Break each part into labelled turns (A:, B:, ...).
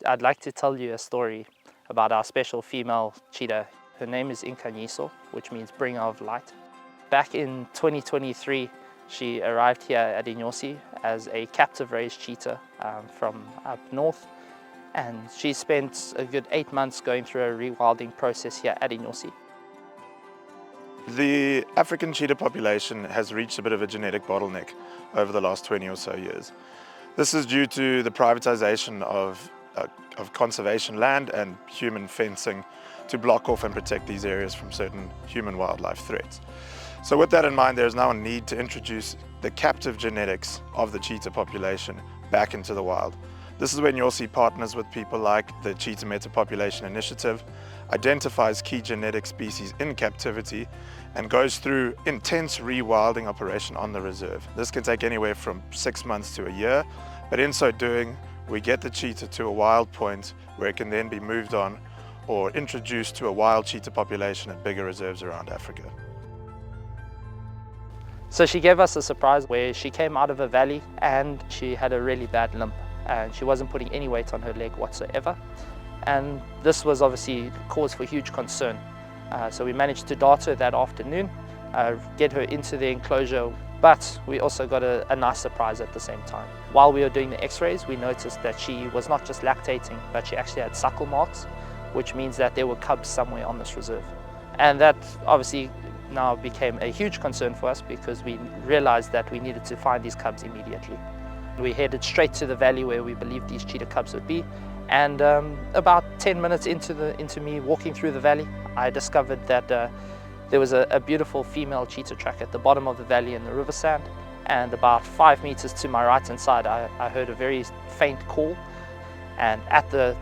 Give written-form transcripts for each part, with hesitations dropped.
A: I'd like to tell you a story about our special female cheetah. Her name is Nkanyiso, which means bringer of light. Back in 2023, she arrived here at Nyosi as a captive raised cheetah from up north. And she spent a good 8 months going through a rewilding process here at Nyosi.
B: The African cheetah population has reached a bit of a genetic bottleneck over the last 20 or so years. This is due to the privatization of conservation land and human fencing to block off and protect these areas from certain human wildlife threats. So with that in mind, there is now a need to introduce the captive genetics of the cheetah population back into the wild. This is when Nyosi partners with people like the Cheetah Meta-Population Initiative, identifies key genetic species in captivity, and goes through intense rewilding operation on the reserve. This can take anywhere from 6 months to a year, but in so doing, we get the cheetah to a wild point where it can then be moved on or introduced to a wild cheetah population at bigger reserves around Africa.
A: So she gave us a surprise where she came out of a valley and she had a really bad limp and she wasn't putting any weight on her leg whatsoever. And this was obviously cause for huge concern. So we managed to dart her that afternoon, get her into the enclosure, but we also got a nice surprise at the same time. While we were doing the x-rays, we noticed that she was not just lactating, but she actually had suckle marks, which means that there were cubs somewhere on this reserve. And that obviously now became a huge concern for us because we realized that we needed to find these cubs immediately. We headed straight to the valley where we believed these cheetah cubs would be. And about 10 minutes into me walking through the valley, I discovered that there was a beautiful female cheetah track at the bottom of the valley in the river sand. And about 5 meters to my right hand side, I heard a very faint call. And at the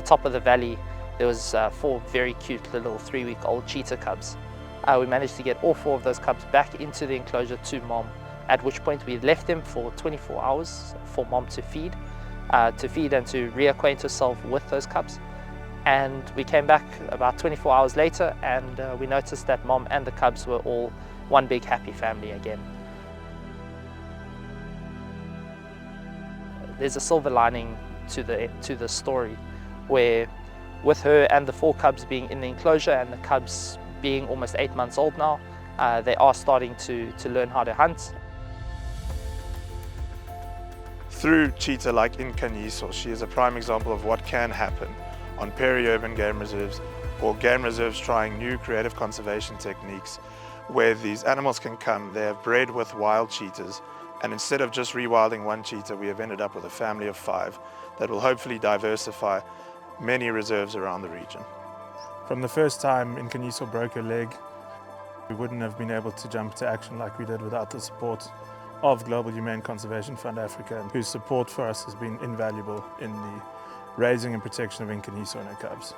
A: top of the valley, there was 4 very cute little 3-week-old cheetah cubs. We managed to get all 4 of those cubs back into the enclosure to mom, at which point we left them for 24 hours for mom to feed and to reacquaint herself with those cubs. And we came back about 24 hours later and we noticed that mom and the cubs were all one big happy family again. There's a silver lining to the story where with her and the 4 cubs being in the enclosure and the cubs being almost 8 months old now, they are starting to learn how to hunt.
B: Through cheetah like Nkanyiso, she is a prime example of what can happen on peri-urban game reserves or game reserves trying new creative conservation techniques where these animals can come. They have bred with wild cheetahs, and instead of just rewilding one cheetah, we have ended up with a family of 5 that will hopefully diversify many reserves around the region.
C: From the first time Nkanyiso broke her leg, we wouldn't have been able to jump to action like we did without the support of Global Humane Conservation Fund Africa, whose support for us has been invaluable in the raising and protection of Nkanyiso and her cubs.